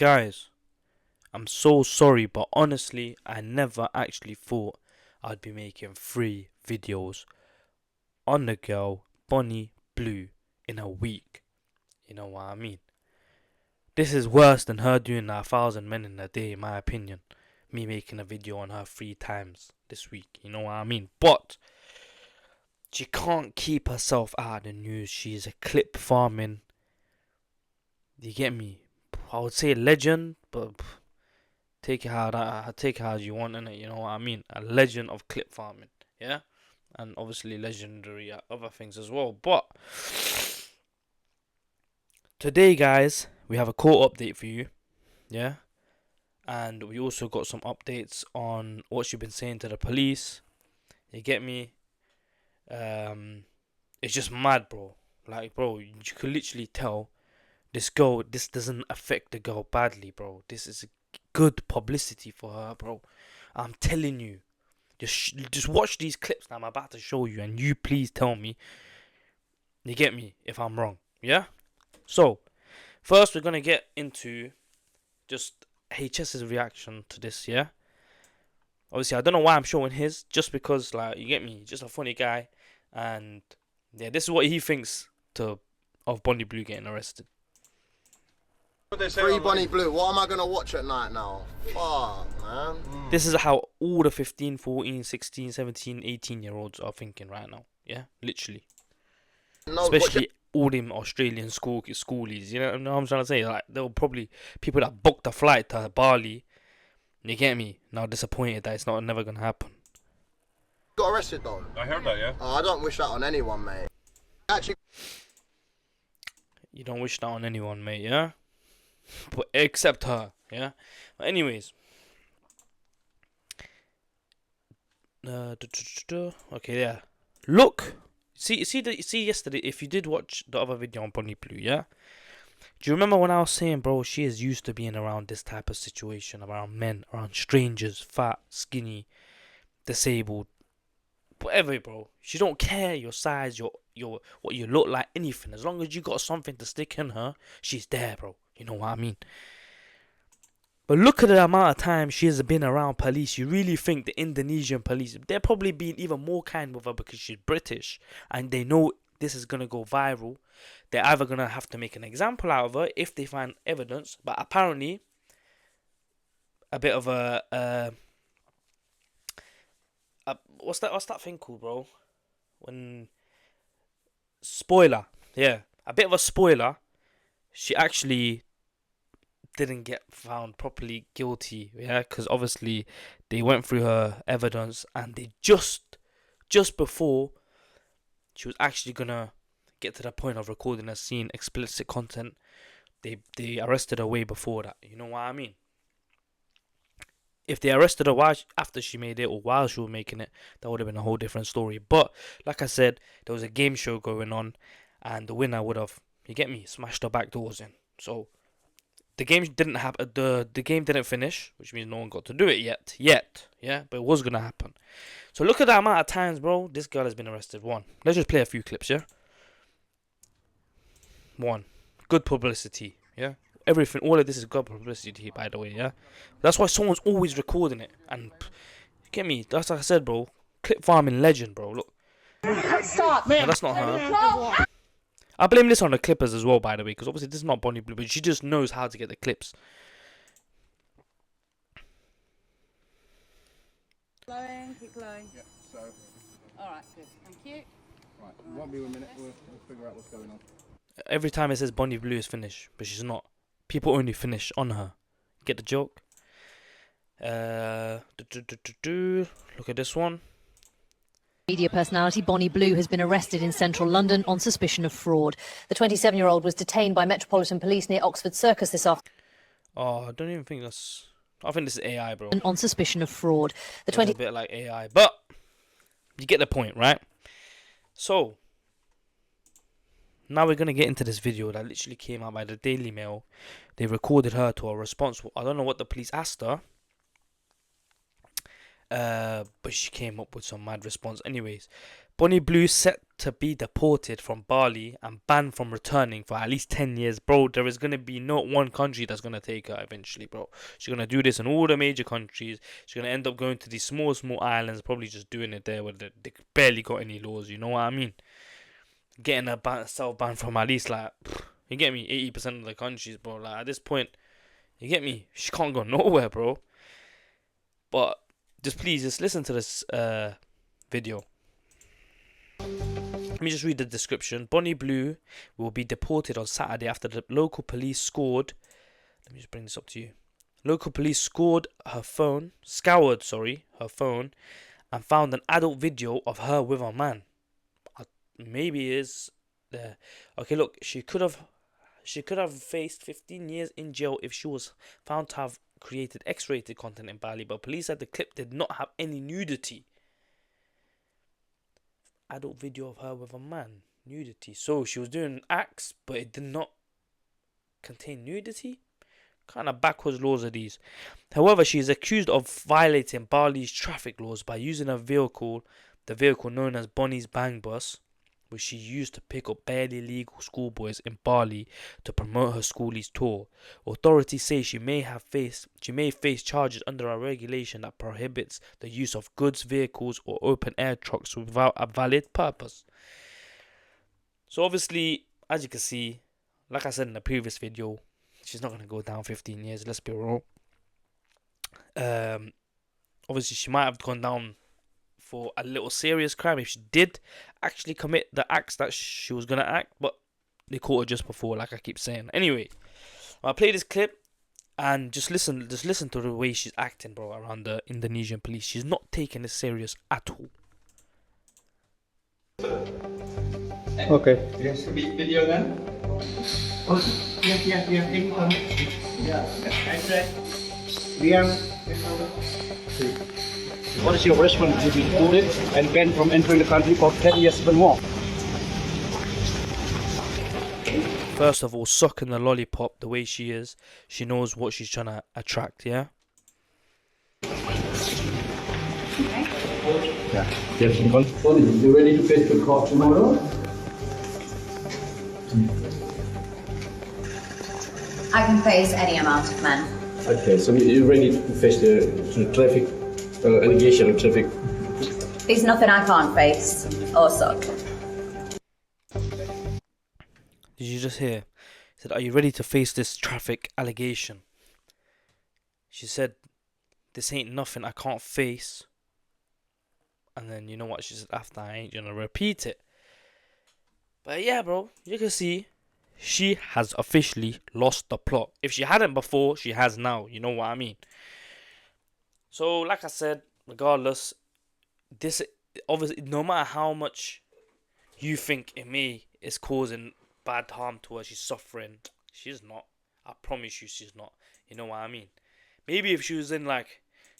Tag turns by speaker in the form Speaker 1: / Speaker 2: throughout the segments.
Speaker 1: Guys, I'm so sorry, but honestly, I never actually thought I'd be making 3 videos on the girl Bonnie Blue in a week. You know what I mean? This is worse than her doing 1,000 men in a day, in my opinion. Me making a video on her 3 times this week. You know what I mean? But she can't keep herself out of the news. She's a clip farming. You get me? I would say legend, but take it how you want, innit? You know what I mean? A legend of clip farming, yeah, and obviously legendary at other things as well. But today, guys, we have a court update for you, yeah, and we also got some updates on what she's been saying to the police. You get me? It's just mad, bro. Like, bro, you could literally tell this girl. This doesn't affect the girl badly, bro. This is good publicity for her, bro. I'm telling you. Just watch these clips that I'm about to show you, and you please tell me, you get me, if I'm wrong, yeah? So, first we're gonna get into just HS's reaction to this, yeah? Obviously, I don't know why I'm showing his, just because, like, you get me, just a funny guy, and yeah, this is what he thinks of Bonnie Blue getting arrested.
Speaker 2: Free Bonnie Blue, what am I going to watch at night now? Fuck, man.
Speaker 1: This is how all the 15, 14, 16, 17, 18-year-olds are thinking right now. Yeah, literally. No, especially all them Australian schoolies. You know what I'm trying to say? Like, there were probably people that booked a flight to Bali. You get me? Now disappointed that it's never going to happen.
Speaker 2: Got arrested though.
Speaker 3: I heard that, yeah.
Speaker 2: Oh, I don't wish that on anyone, mate. Actually,
Speaker 1: you don't wish that on anyone, mate, yeah? But except her, yeah. But anyways, okay, yeah. Look, see yesterday. If you did watch the other video on Bonnie Blue, yeah. Do you remember when I was saying, bro, she is used to being around this type of situation, around men, around strangers, fat, skinny, disabled, whatever, bro. She don't care your size, your what you look like, anything. As long as you got something to stick in her, she's there, bro. You know what I mean? But look at the amount of time she has been around police. You really think the Indonesian police, they're probably being even more kind with her because she's British and they know this is going to go viral. They're either going to have to make an example out of her if they find evidence. But apparently, a bit of a what's that thing called, bro? When spoiler, yeah, a bit of a spoiler. She actually didn't get found properly guilty, yeah, because obviously they went through her evidence and they just before she was actually gonna get to the point of recording a scene, explicit content, they arrested her way before that. You know what I mean? If they arrested her after she made it or while she was making it, that would have been a whole different story. But like I said, there was a game show going on, and the winner would have, you get me, smashed her back doors in. So the game didn't happen. The game didn't finish, which means no one got to do it yet. Yeah, but it was gonna happen. So look at the amount of times, bro, this girl has been arrested. One. Let's just play a few clips, yeah. One. Good publicity, yeah. Everything, all of this is good publicity, by the way, yeah. That's why someone's always recording it. And get me, that's like I said, bro. Clip farming legend, bro. Look.
Speaker 4: Stop, man.
Speaker 1: No, that's not her. I blame this on the clippers as well, by the way, because obviously this is not Bonnie Blue, but she just knows how to get the clips.
Speaker 4: Glowing, keep glowing.
Speaker 3: Yeah, so.
Speaker 4: Alright, good. Thank you.
Speaker 3: Right, it won't be a minute, we'll figure out what's going on.
Speaker 1: Every time it says Bonnie Blue is finished, but she's not. People only finish on her. Get the joke? Look at this one.
Speaker 5: Media personality Bonnie Blue has been arrested in central London on suspicion of fraud. The 27-year-old was detained by Metropolitan Police near Oxford Circus this afternoon.
Speaker 1: Oh, I don't even think that's... I think this is AI, bro.
Speaker 5: On suspicion of fraud.
Speaker 1: It's a bit like AI, but you get the point, right? So, now we're going to get into this video that literally came out by the Daily Mail. They recorded her to a response. I don't know what the police asked her. But she came up with some mad response. Anyways, Bonnie Blue set to be deported from Bali and banned from returning for at least 10 years. Bro, there is going to be not one country that's going to take her eventually, bro. She's going to do this in all the major countries. She's going to end up going to these small islands, probably just doing it there where they barely got any laws, you know what I mean? Getting a self-ban from at least, like, you get me, 80% of the countries, bro. Like, at this point, you get me? She can't go nowhere, bro. But please listen to this video. Let me just read the description. Bonnie Blue will be deported on Saturday after the local police scored. Let me just bring this up to you. Local police scoured her phone, and found an adult video of her with a man. Maybe it is there. Okay, look, she could have faced 15 years in jail if she was found to have created X-rated content in Bali, but police said the clip did not have any nudity. Adult video of her with a man, nudity. So she was doing acts, but it did not contain nudity. Kind of backwards laws are these. However, she is accused of violating Bali's traffic laws by using the vehicle known as Bonnie's Bang Bus, which she used to pick up barely legal schoolboys in Bali to promote her schoolies tour. Authorities say she may face charges under a regulation that prohibits the use of goods vehicles or open air trucks without a valid purpose. So obviously, as you can see, like I said in the previous video, she's not going to go down 15 years, let's be real. Obviously, she might have gone down for a little serious crime if she did actually commit the acts that she was going to act, but they caught her just before, like I keep saying. Anyway, I'll play this clip and just listen to the way she's acting, bro, around the Indonesian police. She's not taking this serious at all.
Speaker 6: Okay. Yes, video then. Oh, yeah. What is your response to be deported and banned from entering the country for 10 years even more?
Speaker 1: First of all, sucking the lollipop the way she is, she knows what she's trying to attract, yeah?
Speaker 6: Yeah. Yes, you ready to face the court tomorrow?
Speaker 7: I can face any amount of men.
Speaker 6: Okay, so you're ready to face the traffic allegation of traffic?
Speaker 7: There's nothing I can't face or suck.
Speaker 1: Did you just hear? He said, are you ready to face this traffic allegation? She said, this ain't nothing I can't face. And then, you know what she said after? I ain't gonna repeat it. But yeah, bro, you can see she has officially lost the plot. If she hadn't before, she has now. You know what I mean? So, like I said, regardless, this obviously, no matter how much you think it is causing bad harm to her, she's suffering. She's not. I promise you, she's not. You know what I mean? Maybe if she was in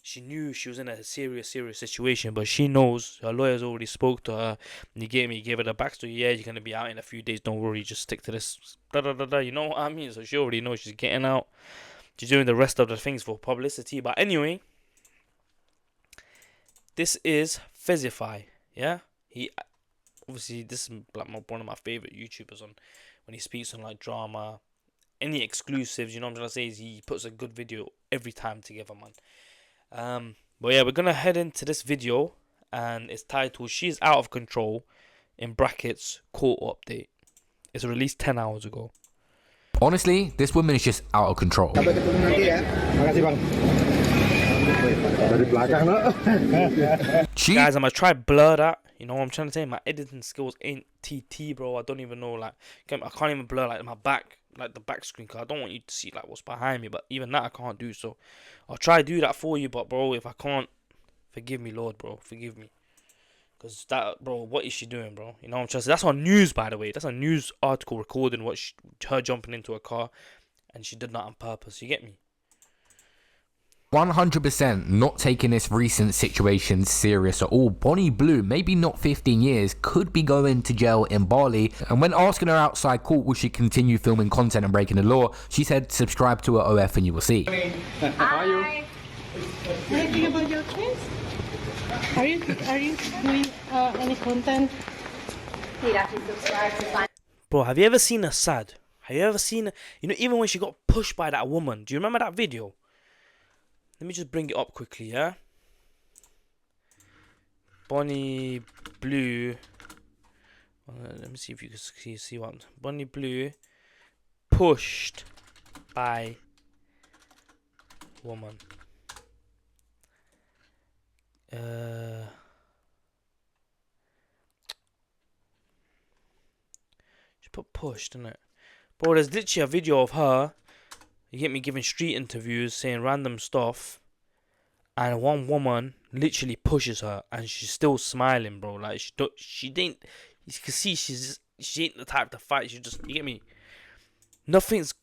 Speaker 1: she knew she was in a serious situation, but she knows her lawyers already spoke to her. And you get me, gave her the backstory. Yeah, you're gonna be out in a few days. Don't worry, just stick to this. You know what I mean? So she already knows she's getting out. She's doing the rest of the things for publicity. But anyway, this is Fezify. Yeah, obviously this is like one of my favorite YouTubers on when he speaks on like drama, any exclusives. You know what I'm trying to say is he puts a good video every time together, man. But yeah, we're gonna head into this video, and it's titled "She's Out of Control" in brackets court update. It's released 10 hours ago.
Speaker 8: Honestly, this woman is just out of control.
Speaker 1: Guys, I'm gonna try blur that. You know what I'm trying to say? My editing skills ain't TT, bro. I don't even know, like, I can't even blur like my back, like the back screen, cause I don't want you to see like what's behind me. But even that I can't do. So I'll try to do that for you. But bro, if I can't, forgive me, Lord, bro. Forgive me. Cause that, bro, what is she doing, bro? You know what I'm trying to say? That's on news, by the way. That's a news article recording her jumping into a car, and she did that on purpose. You get me?
Speaker 8: 100% not taking this recent situation serious at all. Bonnie Blue, maybe not 15 years, could be going to jail in Bali. And when asking her outside court will she continue filming content and breaking the law, she said subscribe to her OF and you will see.
Speaker 4: Hi. Anything about your kids?
Speaker 9: Are you doing any content?
Speaker 7: You'd have to subscribe to find.
Speaker 1: Bro, have you ever seen her sad? Have you ever seen her? You know, even when she got pushed by that woman. Do you remember that video? Let me just bring it up quickly, yeah? Bonnie Blue. Let me see if you can see what. Bonnie Blue pushed by woman. She put pushed, didn't it? Bro, there's literally a video of her. You get me giving street interviews, saying random stuff, and one woman literally pushes her, and she's still smiling, bro. Like she didn't. You can see she ain't the type to fight. She just, you get me. Nothing's,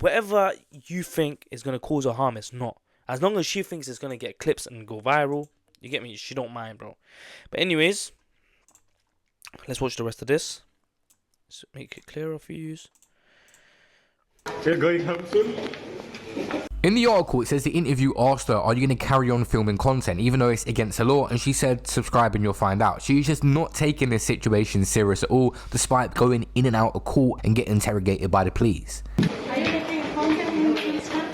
Speaker 1: whatever you think is gonna cause her harm, it's not. As long as she thinks it's gonna get clips and go viral, you get me. She don't mind, bro. But anyways, let's watch the rest of this. Let's make it clearer for you.
Speaker 3: You're going home soon?
Speaker 8: In the article, it says the interview asked her, are you going to carry on filming content, even though it's against the law? And she said, subscribe and you'll find out. She's just not taking this situation serious at all, despite going in and out of court and getting interrogated by the police.
Speaker 9: Are you making content in the future?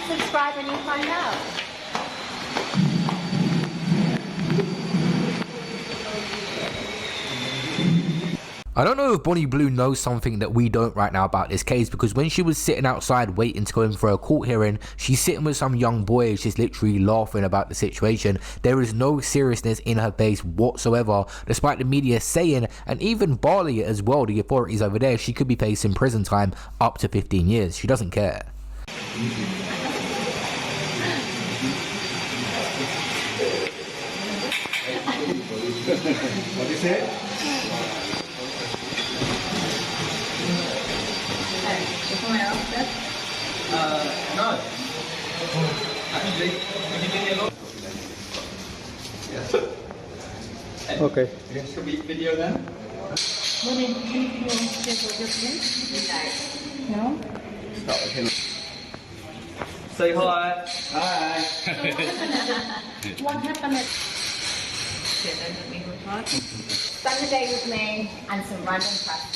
Speaker 7: Subscribe and you'll find out.
Speaker 8: I don't know if Bonnie Blue knows something that we don't right now about this case, because when she was sitting outside waiting to go in for a court hearing, she's sitting with some young boy, she's literally laughing about the situation. There is no seriousness in her face whatsoever, despite the media saying, and even Barley as well, the authorities over there, she could be facing prison time up to 15 years. She doesn't care.
Speaker 3: What do you say?
Speaker 10: No. Actually, can you give me a look? Yes.
Speaker 3: Okay.
Speaker 10: You should be video then?
Speaker 9: Bonnie, can you schedule your place? No?
Speaker 10: Start with him. Say hi. Hi.
Speaker 9: What happened?
Speaker 7: Spend the day with me and some random press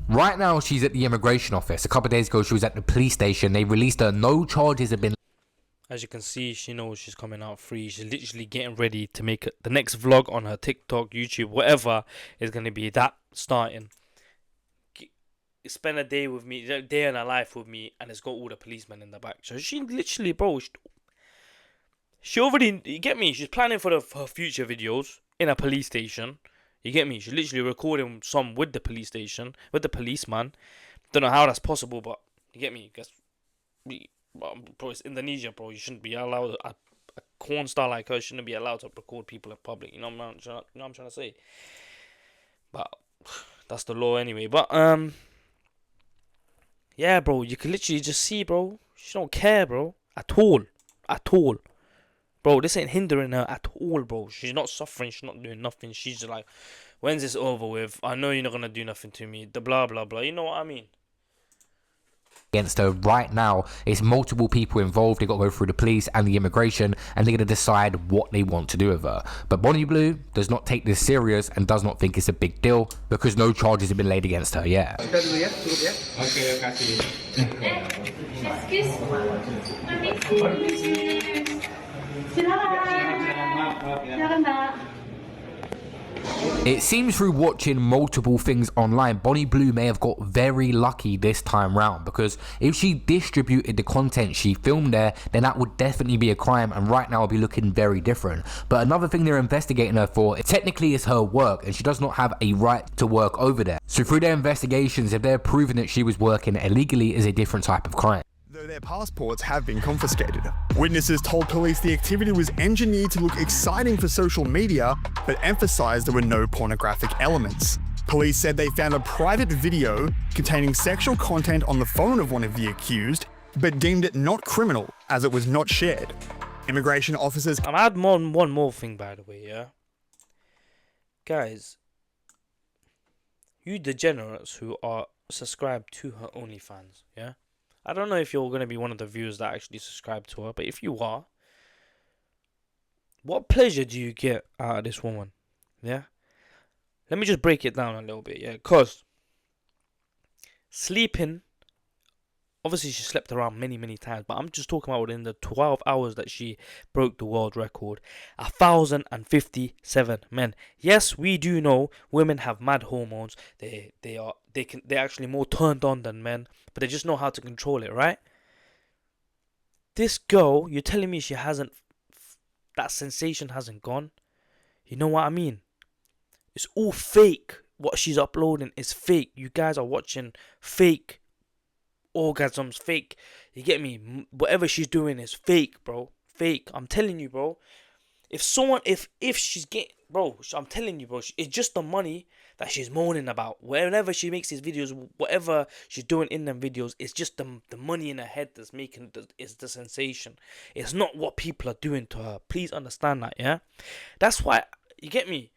Speaker 8: Right now, she's at the immigration office. A couple of days ago, she was at the police station. They released her. No charges have been.
Speaker 1: As you can see, she knows she's coming out free. She's literally getting ready to make the next vlog on her TikTok, YouTube, whatever is going to be that starting. Spend a day with me, a day in her life with me, and it's got all the policemen in the back. So she literally, bro, she already, you get me? She's planning for her future videos in a police station. You get me? She's literally recording some with the police station, with the policeman. Don't know how that's possible, but you get me? Guess, bro, it's Indonesia, bro. You shouldn't be allowed. A corn star like her shouldn't be allowed to record people in public. You know what I'm trying to say? But that's the law anyway. But yeah, bro. You can literally just see, bro. She don't care, bro, at all, Bro, this ain't hindering her at all, bro. She's not suffering. She's not doing nothing. She's just like, when's this over with? I know you're not going to do nothing to me. The blah, blah, blah. You know what I mean?
Speaker 8: Against her right now. It's multiple people involved. They got to go through the police and the immigration, and they're going to decide what they want to do with her. But Bonnie Blue does not take this serious and does not think it's a big deal because no charges have been laid against her yet.
Speaker 10: Okay,
Speaker 8: It seems through watching multiple things online, Bonnie Blue may have got very lucky this time round, because if she distributed the content she filmed there, then that would definitely be a crime, and right now it'll be looking very different. But another thing they're investigating her for, it technically is her work, and she does not have a right to work over there. So through their investigations, if they're proving that she was working illegally, is a different type of crime.
Speaker 11: Though their passports have been confiscated. Witnesses told police the activity was engineered to look exciting for social media, but emphasized there were no pornographic elements. Police said they found a private video containing sexual content on the phone of one of the accused, but deemed it not criminal as it was not shared. Immigration officers...
Speaker 1: I'll add one more thing, by the way, yeah? Guys, you degenerates who are subscribed to her OnlyFans, yeah? I don't know if you're going to be one of the viewers that actually subscribe to her, but if you are, what pleasure do you get out of this woman? Yeah? Let me just break it down a little bit, yeah? Because sleeping, obviously she slept around many times, but I'm just talking about within the 12 hours that she broke the world record. 1,057 men. Yes, we do know women have mad hormones. They're actually more turned on than men, but they just know how to control it, right? This girl, you're telling me she hasn't, that sensation hasn't gone? You know what I mean? It's all fake. What she's uploading is fake. You guys are watching fake orgasms, fake. You get me? Whatever she's doing is fake, bro. Fake. I'm telling you, bro. If she's getting, bro, I'm telling you, bro, it's just the money that she's moaning about. Whenever she makes these videos, whatever she's doing in them videos, it's just the money in her head that's making is the sensation. It's not what people are doing to her. Please understand that, yeah? That's why, you get me?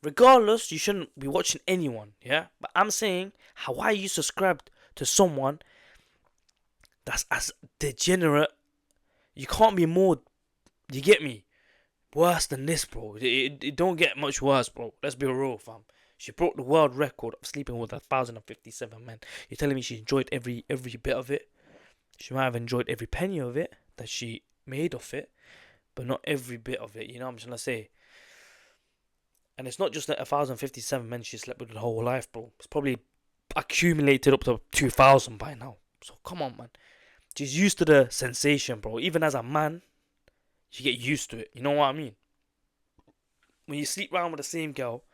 Speaker 1: Regardless, you shouldn't be watching anyone, yeah? But I'm saying, why are you subscribed to someone that's as degenerate? You can't be more, you get me, worse than this, bro. It don't get much worse, bro. Let's be real, fam. She broke the world record of sleeping with 1,057 men. You're telling me she enjoyed every bit of it? She might have enjoyed every penny of it that she made of it, but not every bit of it. You know what I'm trying to say? And it's not just that 1,057 men she slept with her whole life, bro. It's probably accumulated up to 2,000 by now. So come on, man. She's used to the sensation, bro. Even as a man, you get used to it. You know what I mean? When you sleep around with the same girl,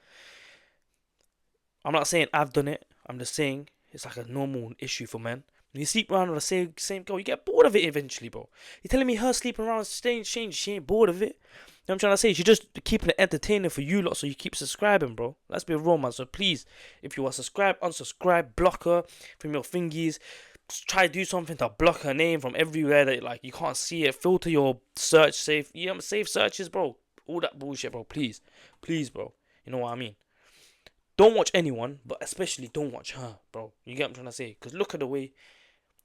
Speaker 1: I'm not saying I've done it. I'm just saying it's like a normal issue for men. When you sleep around with the same girl, you get bored of it eventually, bro. You're telling me her sleeping around staying changed, she ain't bored of it? You know what I'm trying to say? She's just keeping it entertaining for you lot, so you keep subscribing, bro. Let's be real, man. So please, if you are subscribed, unsubscribe, block her from your thingies. Try to do something to block her name from everywhere that like you can't see it. Filter your search, safe, you know, safe searches, bro. All that bullshit, bro. Please, bro. You know what I mean? Don't watch anyone, but especially don't watch her, bro. You get what I'm trying to say? Because look at the way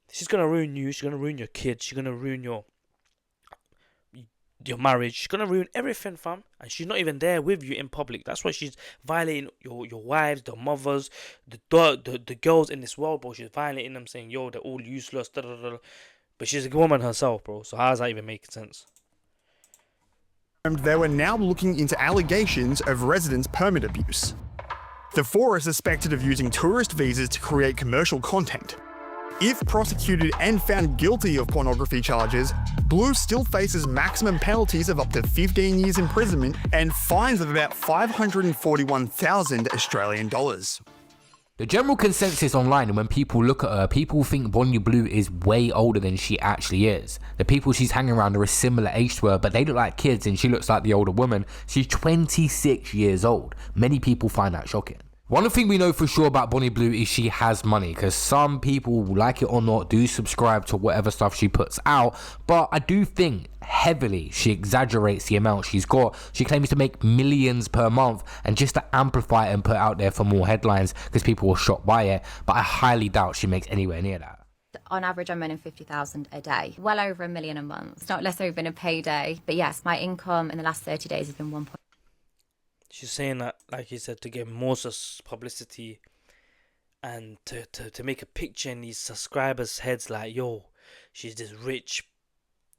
Speaker 1: she's gonna ruin you. She's gonna ruin your kids. She's gonna ruin your marriage. She's gonna ruin everything, fam. And she's not even there with you in public. That's why she's violating your wives, the mothers, the girls in this world, bro. She's violating them, saying, yo, they're all useless, da da da. But she's a woman herself, bro. So how does that even make sense?
Speaker 11: They were now looking into allegations of residence permit abuse. The four are suspected of using tourist visas to create commercial content. If prosecuted and found guilty of pornography charges, Blue still faces maximum penalties of up to 15 years imprisonment and fines of about 541,000 Australian dollars.
Speaker 8: The general consensus online, and when people look at her, people think Bonnie Blue is way older than she actually is. The people she's hanging around are a similar age to her, but they look like kids and she looks like the older woman. She's 26 years old. Many people find that shocking. One thing we know for sure about Bonnie Blue is she has money, because some people, like it or not, do subscribe to whatever stuff she puts out, but I do think heavily she exaggerates the amount she's got. She claims to make millions per month, and just to amplify it and put it out there for more headlines because people were shocked by it, but I highly doubt she makes anywhere near that.
Speaker 12: On average, I'm earning 50,000 a day, well over $1 million a month. It's not less over been a payday, but yes, my income in the last 30 days has been 1.
Speaker 1: She's saying that, like you said, to get more publicity and to make a picture in these subscribers' heads like, yo, she's this rich,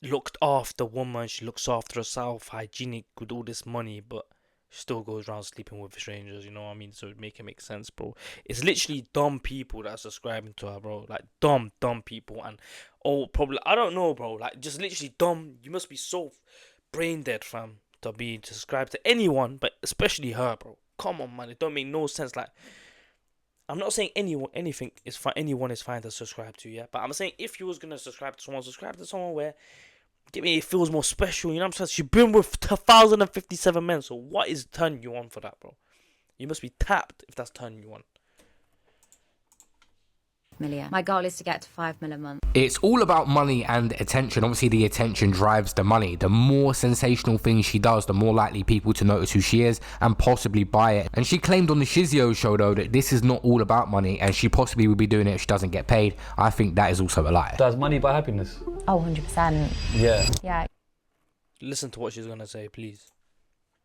Speaker 1: looked after woman, she looks after herself, hygienic with all this money, but still goes around sleeping with strangers, you know what I mean? So it make sense, bro. It's literally dumb people that are subscribing to her, bro. Like dumb people, and probably, I don't know, bro. Like just literally dumb. You must be so brain dead, fam, to be subscribed to anyone, but especially her, bro. Come on, man. It don't make no sense. Like, I'm not saying anyone is fine to subscribe to, yeah. But I'm saying if you was gonna subscribe to someone where, get me, it feels more special. You know what I'm saying? She's been with 1,057 men. So what is turning you on for that, bro? You must be tapped if that's turning you on.
Speaker 12: million. My goal is to get to 5 million a month.
Speaker 8: It's all about money and attention. Obviously, the attention drives the money. The more sensational things she does, the more likely people to notice who she is and possibly buy it. And she claimed on the Shizio show, though, that this is not all about money and she possibly will be doing it if she doesn't get paid. I think that is also a lie.
Speaker 3: Does money buy happiness?
Speaker 12: Oh, 100%.
Speaker 3: Yeah.
Speaker 12: Yeah.
Speaker 1: Listen to what she's gonna say, please.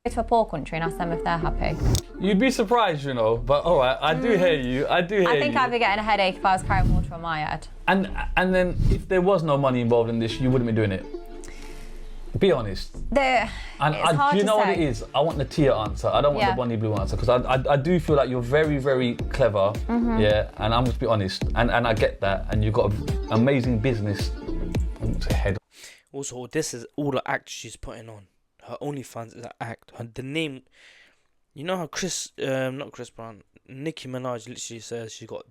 Speaker 12: Go to a poor country and ask them if they're happy.
Speaker 3: You'd be surprised, you know, but all right, I do hear you. I
Speaker 12: think I'd be getting a headache if I was carrying water on my head.
Speaker 3: And then if there was no money involved in this, you wouldn't be doing it. Be honest.
Speaker 12: It's hard
Speaker 3: you
Speaker 12: to
Speaker 3: know what
Speaker 12: say.
Speaker 3: it is? I want the Tia answer. I don't want the Bonnie Blue answer because I do feel like you're very, very clever. Yeah, and I'm just be honest. And I get that. And you've got an amazing business head.
Speaker 1: Also, this is all the act she's putting on. Her OnlyFans is an act. The name, you know how not Chris Brown, Nicki Minaj literally says she got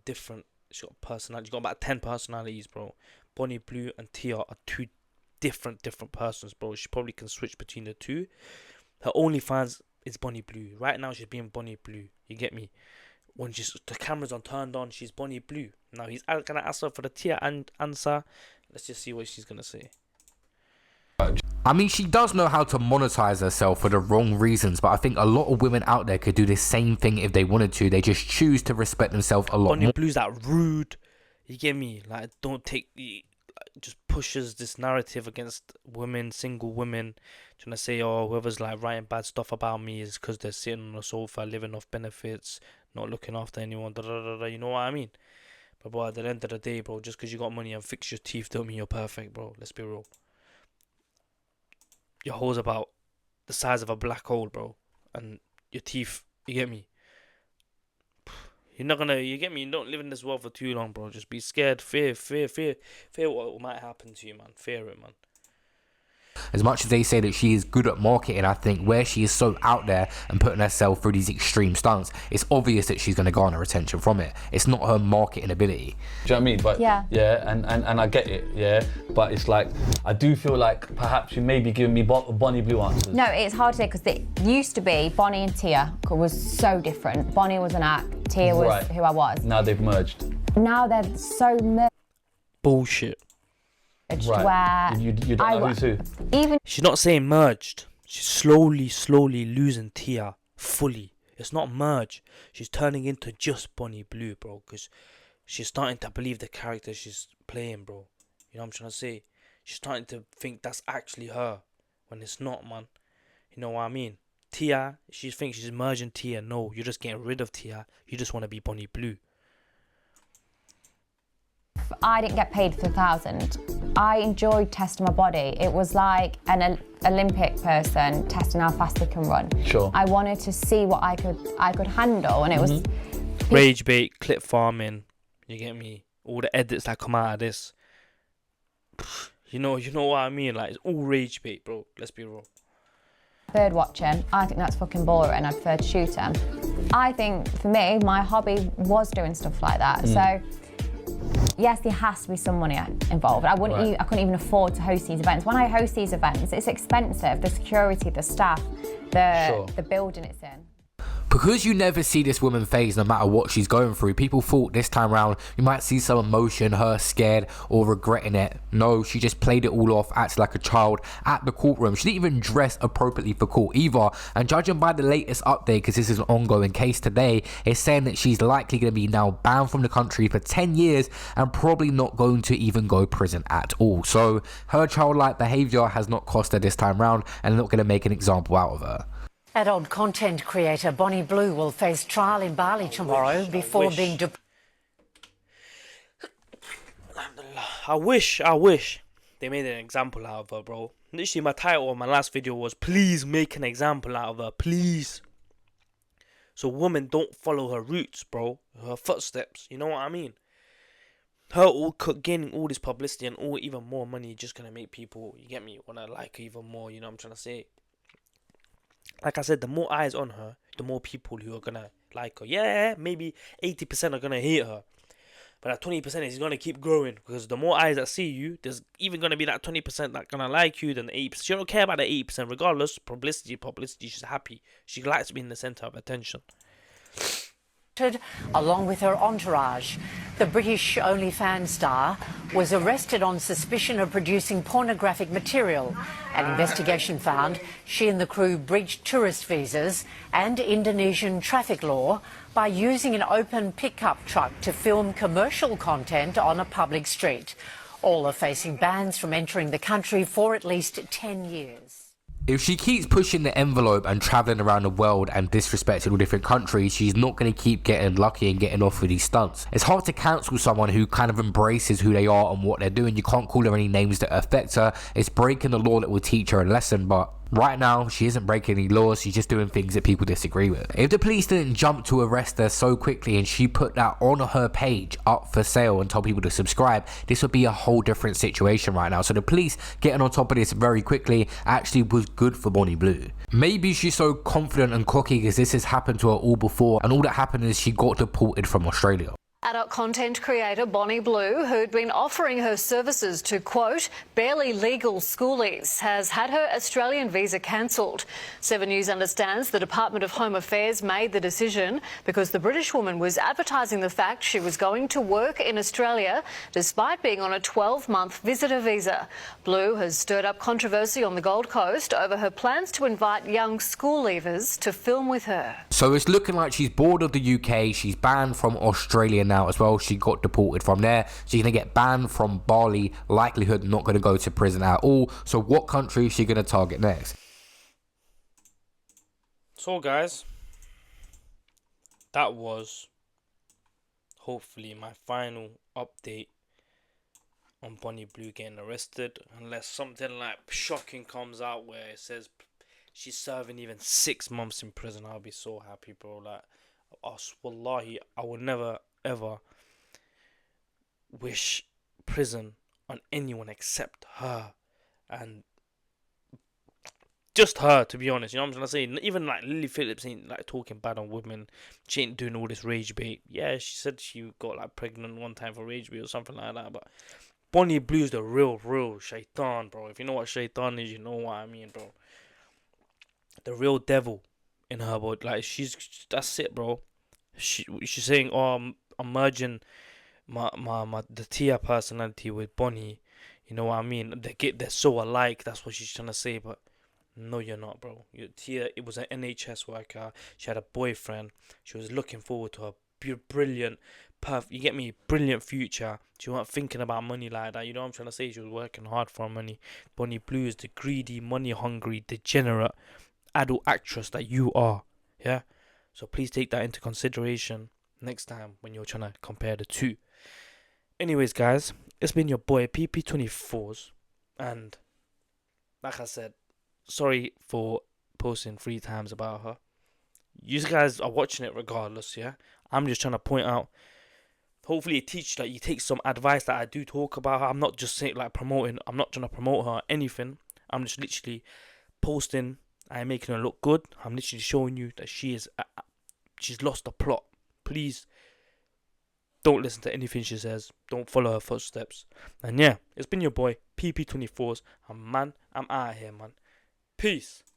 Speaker 1: personality. She got about 10 personalities, bro. Bonnie Blue and Tia are two different persons, bro. She probably can switch between the two. Her OnlyFans is Bonnie Blue. Right now, she's being Bonnie Blue. You get me? When the cameras are turned on, she's Bonnie Blue. Now he's gonna ask her for the Tia and answer. Let's just see what she's gonna say.
Speaker 8: I mean, she does know how to monetize herself for the wrong reasons, but I think a lot of women out there could do the same thing if they wanted to. They just choose to respect themselves a lot
Speaker 1: Bonnie
Speaker 8: more.
Speaker 1: Blue's that rude. You get me? Like, just pushes this narrative against women, single women, trying to say, oh, whoever's like writing bad stuff about me is because they're sitting on a sofa, living off benefits, not looking after anyone, you know what I mean? But bro, at the end of the day, bro, just because you got money and fix your teeth don't mean you're perfect, bro. Let's be real. Your hole's about the size of a black hole, bro, and your teeth, you get me? You get me? You don't live in this world for too long, bro. Just be scared, fear what might happen to you, man. Fear it, man.
Speaker 8: As much as they say that she is good at marketing, I think where she is so out there and putting herself through these extreme stunts, it's obvious that she's going to garner attention from it. It's not her marketing ability.
Speaker 3: Do you know what I mean? But yeah, and I get it, yeah. But it's like, I do feel like perhaps you may be giving me Bonnie Blue answers.
Speaker 12: No, it's hard to say because it used to be Bonnie and Tia was so different. Bonnie was an act, Tia was who I was.
Speaker 3: Now they've merged.
Speaker 12: Now they're so merged.
Speaker 1: Bullshit.
Speaker 12: Where
Speaker 3: you don't know who's who.
Speaker 12: Even
Speaker 1: she's not saying merged. She's slowly losing Tia fully. It's not merge. She's turning into just Bonnie Blue, bro, because she's starting to believe the character she's playing, bro. You know what I'm trying to say? She's starting to think that's actually her when it's not, man. You know what I mean? Tia, she thinks she's merging Tia. No, you're just getting rid of Tia. You just want to be Bonnie Blue.
Speaker 12: I didn't get paid for 1,000. I enjoyed testing my body. It was like an Olympic person testing how fast they can run.
Speaker 3: Sure.
Speaker 12: I wanted to see what I could handle, and it was
Speaker 1: rage bait, clip farming. You get me? All the edits that come out of this. You know what I mean? Like, it's all rage bait, bro. Let's be real.
Speaker 12: Bird watching, I think that's fucking boring. I'd prefer to shoot them. I think for me, my hobby was doing stuff like that. So yes, there has to be some money involved. I couldn't even afford to host these events. When I host these events, it's expensive. The security, the staff, the building it's in.
Speaker 8: Because you never see this woman phase no matter what she's going through, people thought this time around you might see some emotion, her scared or regretting it. No, she just played it all off, acted like a child at the courtroom. She didn't even dress appropriately for court either. And judging by the latest update, because this is an ongoing case today, it's saying that she's likely going to be now banned from the country for 10 years and probably not going to even go prison at all. So her childlike behaviour has not cost her this time round and not going to make an example out of her.
Speaker 13: Adult content creator Bonnie Blue will face trial in Bali tomorrow before being deported.
Speaker 1: I wish they made an example out of her, bro. Literally, my title on my last video was, please make an example out of her, please. So women don't follow her roots, bro. Her footsteps, you know what I mean? Her gaining all this publicity and even more money just gonna make people, you get me, wanna like her even more, you know what I'm trying to say? Like I said, the more eyes on her, the more people who are gonna like her. Yeah, maybe 80% are gonna hate her, but that 20% is gonna keep growing because the more eyes that see you, there's even gonna be that 20% that gonna like you than the 80%. She don't care about the 80%, regardless. Publicity. She's happy. She likes to be in the center of attention.
Speaker 13: Along with her entourage. The British OnlyFans star was arrested on suspicion of producing pornographic material. An investigation found she and the crew breached tourist visas and Indonesian traffic law by using an open pickup truck to film commercial content on a public street. All are facing bans from entering the country for at least 10 years.
Speaker 8: If she keeps pushing the envelope and travelling around the world and disrespecting all different countries, she's not going to keep getting lucky and getting off with these stunts. It's hard to cancel someone who kind of embraces who they are and what they're doing. You can't call her any names that affect her. It's breaking the law that will teach her a lesson, but right now, she isn't breaking any laws, she's just doing things that people disagree with. If the police didn't jump to arrest her so quickly and she put that on her page up for sale and told people to subscribe, this would be a whole different situation right now. So the police getting on top of this very quickly actually was good for Bonnie Blue. Maybe she's so confident and cocky because this has happened to her all before, and all that happened is she got deported from Australia.
Speaker 5: Adult content creator Bonnie Blue, who'd been offering her services to, quote, barely legal schoolies, has had her Australian visa cancelled. 7 News understands the Department of Home Affairs made the decision because the British woman was advertising the fact she was going to work in Australia despite being on a 12-month visitor visa. Blue has stirred up controversy on the Gold Coast over her plans to invite young school leavers to film with her.
Speaker 8: So it's looking like she's bored of the UK, she's banned from Australia now as well. She got deported from there. She's going to get banned from Bali, likelihood not going to go to prison at all. So what country is she going to target next?
Speaker 1: So guys, that was hopefully my final update on Bonnie Blue getting arrested, unless something like shocking comes out where it says she's serving even 6 months in prison. I'll be so happy, bro. Like, wallahi, I will never ever wish prison on anyone except her, and just her, to be honest. You know what I'm trying to say? Even like Lily Phillips ain't like talking bad on women. She ain't doing all this rage bait. Yeah, she said she got like pregnant one time for rage bait or something like that, but Bonnie Blue's the real shaitan, bro. If you know what shaitan is, you know what I mean, bro. The real devil in her, but like that's it, bro. She's saying, oh, I'm merging the Tia personality with Bonnie. You know what I mean? They're so alike. That's what she's trying to say. But no, you're not, bro. Tia, it was an NHS worker. She had a boyfriend. She was looking forward to a brilliant, you get me, brilliant future. She wasn't thinking about money like that. You know what I'm trying to say? She was working hard for money. Bonnie Blue is the greedy, money hungry, degenerate adult actress that you are. Yeah. So please take that into consideration next time when you're trying to compare the two. Anyways, guys, it's been your boy PP24s, and like I said, sorry for posting 3 times about her. You guys are watching it regardless, yeah? I'm just trying to point out, hopefully it teaches that you take some advice that I do talk about her. I'm not just saying like promoting, I'm not trying to promote her or anything. I'm just literally posting, I'm making her look good. I'm literally showing you that she's lost the plot. Please don't listen to anything she says. Don't follow her footsteps. And yeah, it's been your boy PP24s. I'm out here, man. Peace.